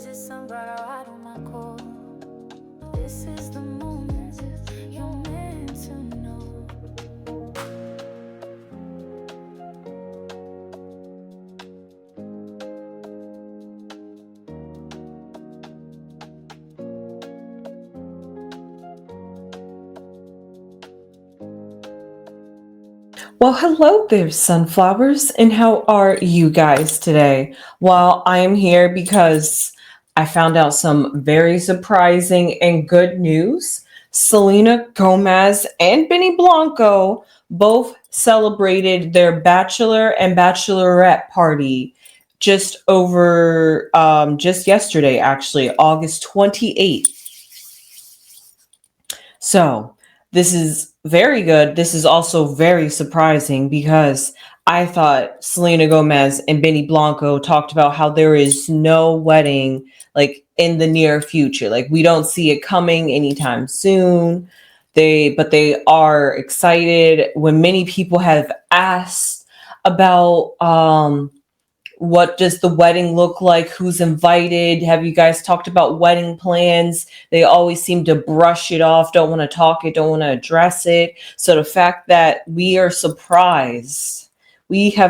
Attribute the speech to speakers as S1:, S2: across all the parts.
S1: visit some brother out on my call. This is the moment you're meant to know.
S2: Well, hello there, sunflowers, and how are you guys today? Well, I am here because I found out some very surprising and good news. Selena Gomez and Benny Blanco both celebrated their Bachelor and Bachelorette party just yesterday, actually, August 28th. So, this is very good. This is also very surprising because I thought Selena Gomez and Benny Blanco talked about how there is no wedding like in the near future. Like we don't see it coming anytime soon. They are excited when many people have asked about what does the wedding look like? Who's invited? Have you guys talked about wedding plans? They always seem to brush it off, don't want to talk it, don't want to address it. So the fact that we have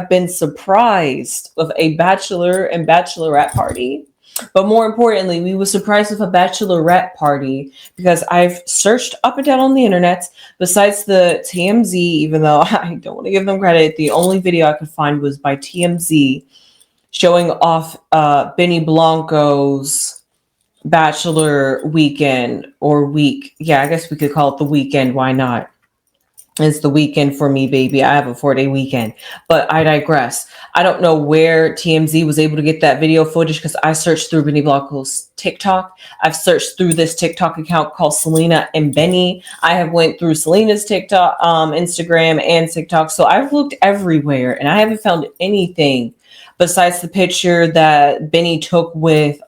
S2: been surprised with a bachelor and bachelorette party. But more importantly, we were surprised with a bachelorette party because I've searched up and down on the internet. Besides the TMZ, even though I don't want to give them credit, the only video I could find was by TMZ showing off Benny Blanco's bachelor weekend or week. Yeah, I guess we could call it the weekend. Why not? It's the weekend for me, baby. I have a 4-day weekend. But I digress. I don't know where TMZ was able to get that video footage because I searched through Benny Blanco's TikTok. I've searched through this TikTok account called Selena and Benny. I have went through Selena's TikTok, Instagram, and TikTok. So I've looked everywhere and I haven't found anything besides the picture that Benny took with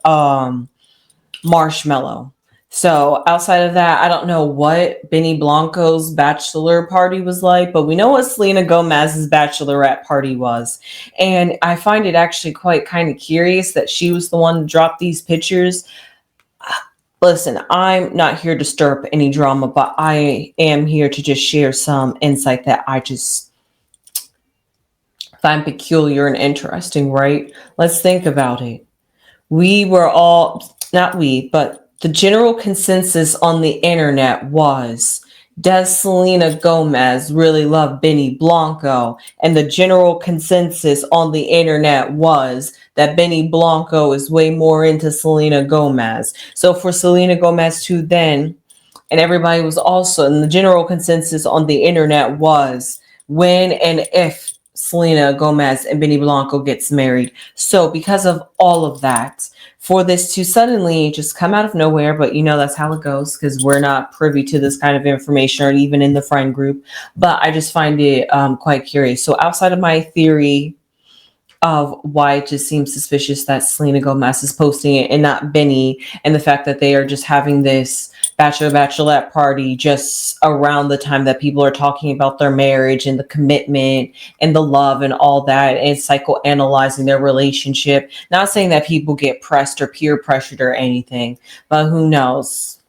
S2: Marshmallow. So outside of that, I don't know what Benny Blanco's bachelor party was like, but we know what Selena Gomez's bachelorette party was. And I find it actually quite kind of curious that she was the one to drop these pictures. Listen, I'm not here to stir up any drama, but I am here to just share some insight that I just find peculiar and interesting, right? Let's think about it. We were all, not we, but the general consensus on the internet was, does Selena Gomez really love Benny Blanco? And the general consensus on the internet was that Benny Blanco is way more into Selena Gomez. So for Selena Gomez to then, and everybody was also, and the general consensus on the internet was when and if Selena Gomez and Benny Blanco gets married. So because of all of that, for this to suddenly just come out of nowhere, but you know that's how it goes because we're not privy to this kind of information or even in the friend group. But I just find it quite curious. So outside of my theory of why it just seems suspicious that Selena Gomez is posting it and not Benny, and the fact that they are just having this bachelorette party just around the time that people are talking about their marriage and the commitment and the love and all that, and psychoanalyzing their relationship. Not saying that people get pressed or peer pressured or anything, but who knows,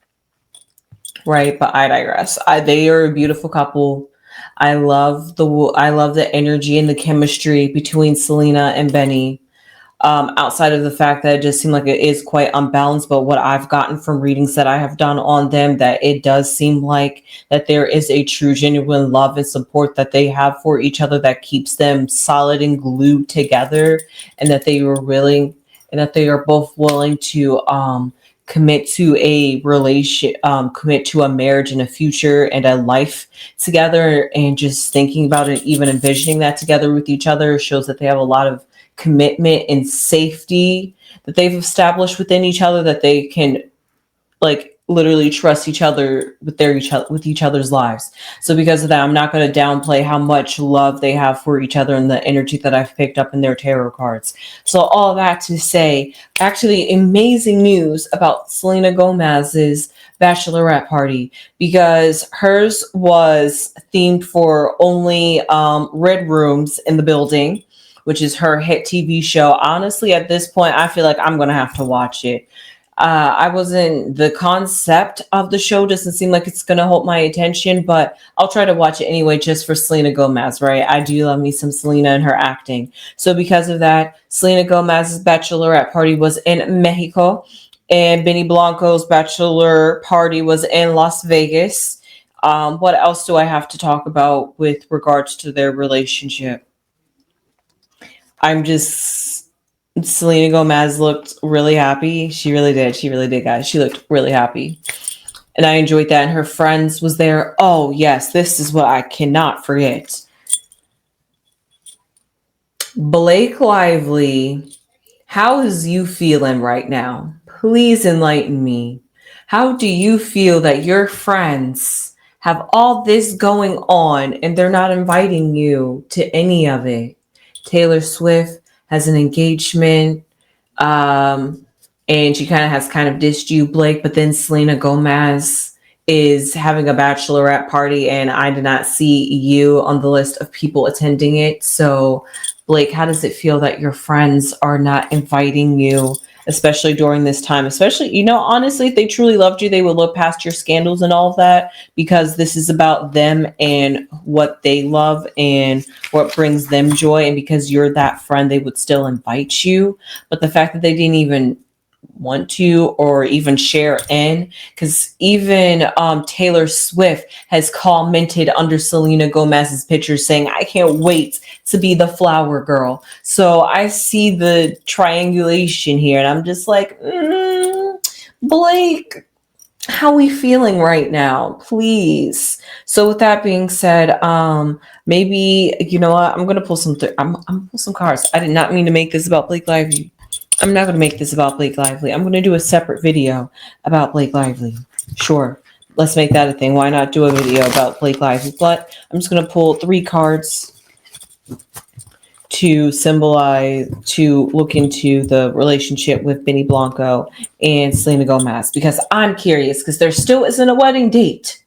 S2: right? But I digress. They are a beautiful couple. I love the energy and the chemistry between Selena and Benny. Outside of the fact that it just seemed like it is quite unbalanced, but what I've gotten from readings that I have done on them, that it does seem like that there is a true, genuine love and support that they have for each other that keeps them solid and glued together, and that they were willing, and that they are both willing to commit to a relationship, commit to a marriage and a future and a life together. And just thinking about it, even envisioning that together with each other, shows that they have a lot of commitment and safety that they've established within each other, that they can like literally trust each other with each other's lives. So because of that, I'm not going to downplay how much love they have for each other and the energy that I've picked up in their tarot cards. So all that to say, actually amazing news about Selena Gomez's bachelorette party, because hers was themed for only red rooms in the building, which is her hit TV show. Honestly, at this point, I feel like I'm going to have to watch it. I wasn't, the concept of the show doesn't seem like it's going to hold my attention, but I'll try to watch it anyway just for Selena Gomez, right? I do love me some Selena and her acting. So because of that, Selena Gomez's bachelorette party was in Mexico, and Benny Blanco's bachelor party was in Las Vegas. What else do I have to talk about with regards to their relationship? I'm just Selena Gomez looked really happy. She really did. She really did, guys. She looked really happy. And I enjoyed that. And her friends was there. Oh, yes, this is what I cannot forget. Blake Lively, how is you feeling right now? Please enlighten me. How do you feel that your friends have all this going on and they're not inviting you to any of it? Taylor Swift has an engagement, and she kind of dissed you, Blake, but then Selena Gomez is having a bachelorette party, and I did not see you on the list of people attending it. So, Blake, how does it feel that your friends are not inviting you, especially during this time? Especially, honestly, if they truly loved you, they would look past your scandals and all of that, because this is about them and what they love and what brings them joy. And because you're that friend, they would still invite you. But the fact that they didn't even want to or even share in, because even Taylor Swift has commented under Selena Gomez's picture saying, I can't wait to be the flower girl. So I see the triangulation here, and I'm just like, Blake, how we feeling right now, please? So with that being said, maybe, you know what, I'm gonna pull some I'm gonna pull some cards. I did not mean to make this about Blake Lively. I'm not going to make this about Blake Lively. I'm going to do a separate video about Blake Lively. Sure. Let's make that a thing. Why not do a video about Blake Lively? But I'm just going to pull 3 cards to symbolize, to look into the relationship with Benny Blanco and Selena Gomez, because I'm curious, because there still isn't a wedding date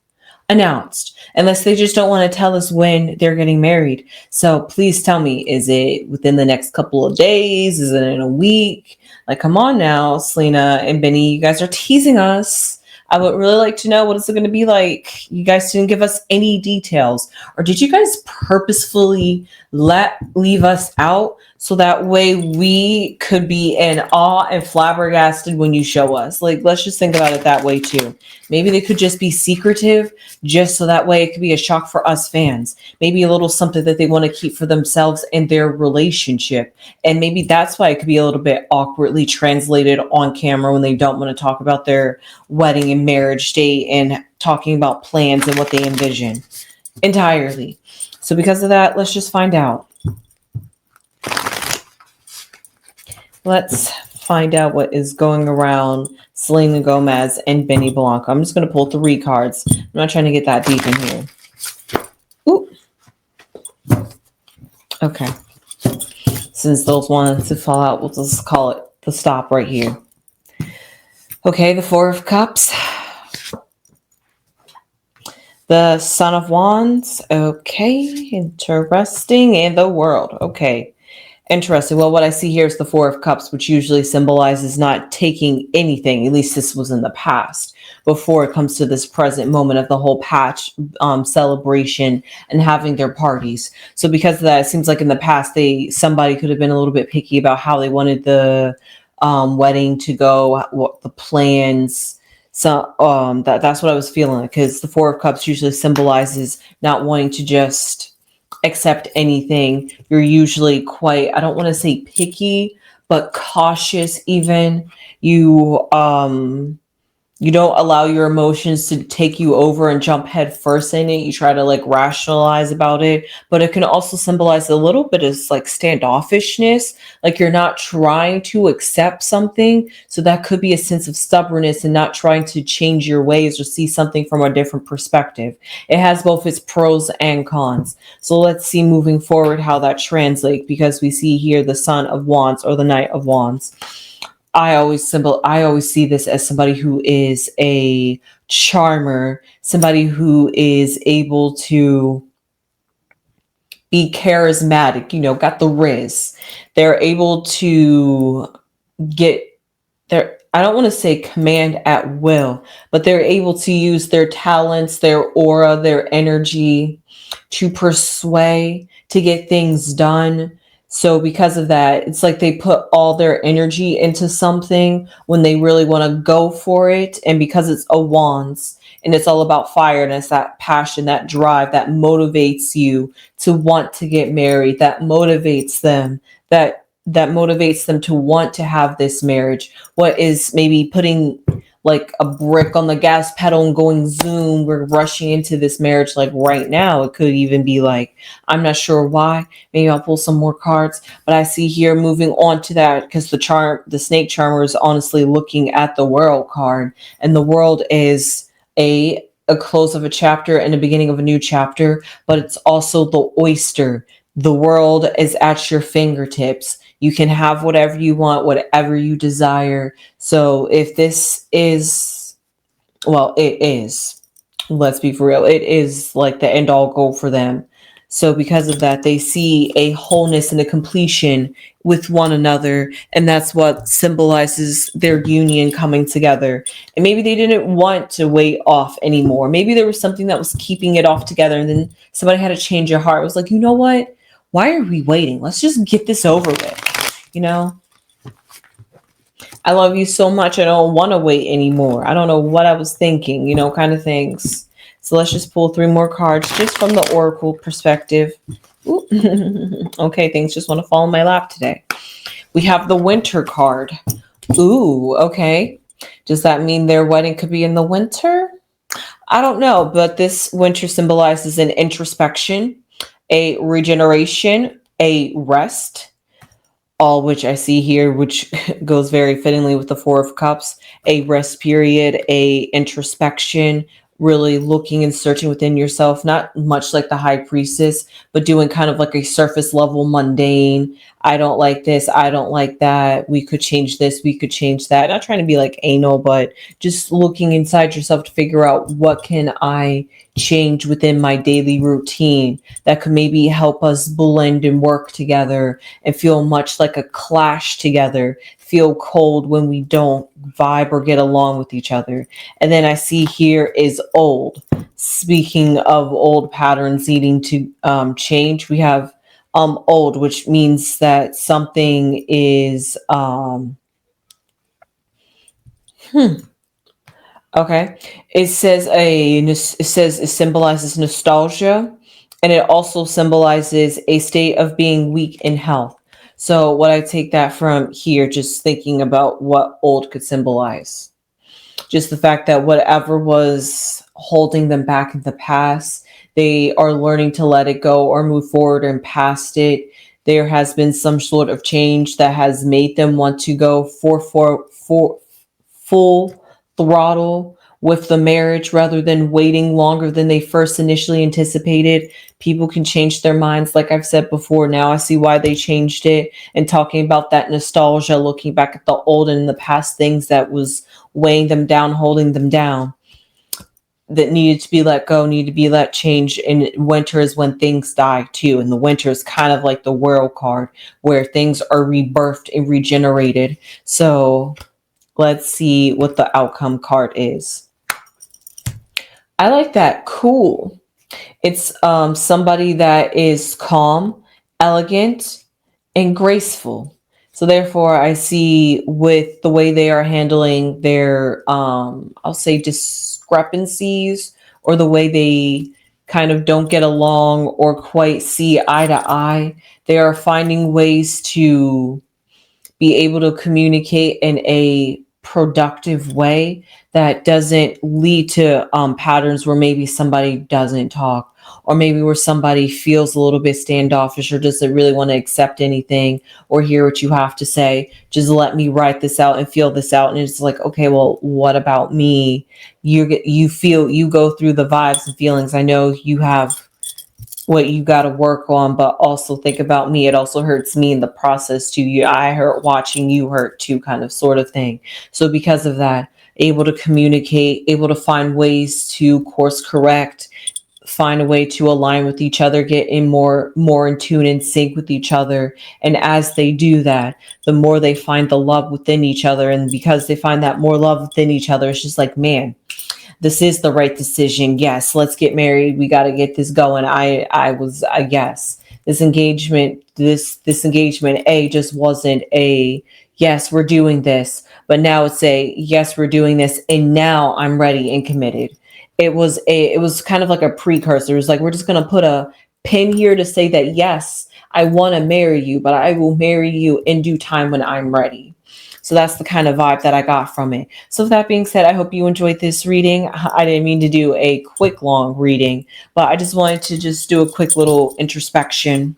S2: announced, unless they just don't want to tell us when they're getting married. So please tell me, is it within the next couple of days? Is it in a week? Like, come on now, Selena and Benny, you guys are teasing us. I would really like to know, what is it going to be like? You guys didn't give us any details. Or did you guys purposefully leave us out so that way we could be in awe and flabbergasted when you show us? Like, let's just think about it that way too. Maybe they could just be secretive, just so that way it could be a shock for us fans. Maybe a little something that they want to keep for themselves and their relationship. And maybe that's why it could be a little bit awkwardly translated on camera when they don't want to talk about their wedding and marriage date and talking about plans and what they envision entirely. So because of that, let's just find out. Let's find out what is going around Selena Gomez and Benny Blanco. I'm just going to pull 3 cards. I'm not trying to get that deep in here. Ooh. Okay. Since those wanted to fall out, we'll just call it the stop right here. Okay, the 4 of Cups. The Son of Wands. Okay, interesting. And the World. Okay. Interesting. Well, what I see here is the 4 of Cups, which usually symbolizes not taking anything. At least this was in the past, before it comes to this present moment of the whole patch celebration and having their parties. So because of that, it seems like in the past, somebody could have been a little bit picky about how they wanted the wedding to go, what the plans. So that's what I was feeling, because the 4 of Cups usually symbolizes not wanting to just accept anything. You're usually quite, I don't want to say picky, but cautious even. You don't allow your emotions to take you over and jump head first in it. You try to like rationalize about it, but it can also symbolize a little bit of like standoffishness, like you're not trying to accept something. So that could be a sense of stubbornness and not trying to change your ways or see something from a different perspective. It has both its pros and cons. So let's see moving forward how that translates, because we see here the Son of Wands or the Knight of Wands. I always see this as somebody who is a charmer, somebody who is able to be charismatic, got the riz. They're able to get their, I don't want to say command at will, but they're able to use their talents, their aura, their energy to persuade, to get things done. So because of that, it's like they put all their energy into something when they really want to go for it. And because it's a wands and it's all about fire, and it's that passion, that drive that motivates you to want to get married, that motivates them, that motivates them to want to have this marriage. What is maybe putting like a brick on the gas pedal and going zoom, we're rushing into this marriage like right now. It could even be like, I'm not sure why, maybe I'll pull some more cards, but I see here moving on to that, because the snake charmer is honestly looking at the world card, and the world is a close of a chapter and the beginning of a new chapter, but it's also the oyster. The world is at your fingertips. You can have whatever you want, whatever you desire. So if this is, well, it is, let's be for real, it is like the end all goal for them. So because of that, they see a wholeness and a completion with one another. And that's what symbolizes their union coming together. And maybe they didn't want to wait off anymore. Maybe there was something that was keeping it off together. And then somebody had to change your heart. It was like, you know what? Why are we waiting? Let's just get this over with. I love you so much. I don't want to wait anymore. I don't know what I was thinking, kind of things. So let's just pull 3 more cards just from the oracle perspective. Okay, things just want to fall in my lap today. We have the winter card. Ooh, okay. Does that mean their wedding could be in the winter? I don't know, but this winter symbolizes an introspection, a regeneration, a rest, all which I see here, which goes very fittingly with the 4 of Cups, a rest period, a introspection, really looking and searching within yourself, not much like the High Priestess, but doing kind of like a surface level mundane. I don't like this. I don't like that. We could change this. We could change that. Not trying to be like anal, but just looking inside yourself to figure out what can I change within my daily routine that could maybe help us blend and work together and feel much like a clash together, feel cold when we don't vibe or get along with each other. And then I see here is old. Speaking of old patterns needing to change, we have old, which means that something is okay. It says it symbolizes nostalgia, and it also symbolizes a state of being weak in health. So what I take that from here, just thinking about what old could symbolize, just the fact that whatever was holding them back in the past, they are learning to let it go or move forward and past it. There has been some sort of change that has made them want to go for full throttle with the marriage rather than waiting longer than they first initially anticipated. People can change their minds. Like I've said before, now I see why they changed it, and talking about that nostalgia, looking back at the old and the past things that was weighing them down, holding them down, that needed to be let go, needed to be let change. And winter is when things die too. And the winter is kind of like the world card where things are rebirthed and regenerated. So let's see what the outcome card is. I like that. Cool. It's somebody that is calm, elegant, and graceful. So therefore, I see with the way they are handling their, I'll say discrepancies, or the way they kind of don't get along or quite see eye to eye, they are finding ways to be able to communicate in a productive way that doesn't lead to patterns where maybe somebody doesn't talk, or maybe where somebody feels a little bit standoffish or doesn't really want to accept anything or hear what you have to say. Just let me write this out and feel this out. And it's like, okay, well, what about me? You go through the vibes and feelings. I know you have what you got to work on, but also think about me. It also hurts me in the process too. I hurt watching you hurt too, kind of sort of thing. So because of that, able to communicate, able to find ways to course correct, find a way to align with each other, get in more in tune and sync with each other. And as they do that, the more they find the love within each other. And because they find that more love within each other, it's just like, man, this is the right decision. Yes, let's get married. We got to get this going. I guess this engagement, just wasn't a, yes, we're doing this, but now it's a, yes, we're doing this. And now I'm ready and committed. It was kind of like a precursor. It was like, we're just going to put a pin here to say that, yes, I want to marry you, but I will marry you in due time when I'm ready. So that's the kind of vibe that I got from it. So with that being said, I hope you enjoyed this reading. I didn't mean to do a quick, long reading, but I just wanted to just do a quick little introspection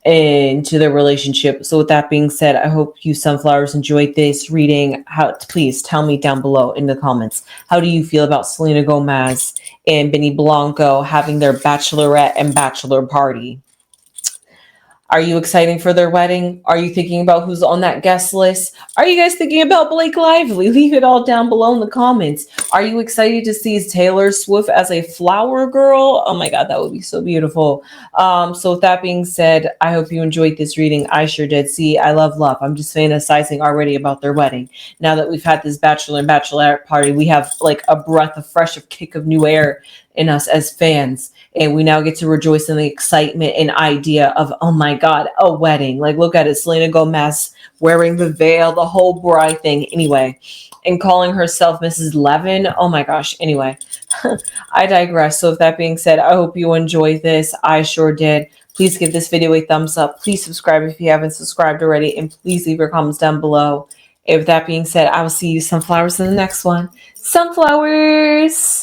S2: into their relationship. So with that being said, I hope you sunflowers enjoyed this reading. Please tell me down below in the comments, how do you feel about Selena Gomez and Benny Blanco having their bachelorette and bachelor party? Are you excited for their wedding? Are you thinking about who's on that guest list? Are you guys thinking about Blake Lively? Leave it all down below in the comments. Are you excited to see Taylor Swift as a flower girl? Oh my God, that would be so beautiful. So with that being said, I hope you enjoyed this reading. I sure did. See, I love love. I'm just fantasizing already about their wedding. Now that we've had this bachelor and bachelorette party, we have like a breath of fresh, of kick of new air in us as fans. And we now get to rejoice in the excitement and idea of, oh my God, a wedding. Like, look at it. Selena Gomez wearing the veil, the whole bride thing. Anyway, and calling herself Mrs. Levin. Oh my gosh. Anyway, I digress. So with that being said, I hope you enjoyed this. I sure did. Please give this video a thumbs up. Please subscribe if you haven't subscribed already. And please leave your comments down below. And with that being said, I will see you sunflowers in the next one. Sunflowers!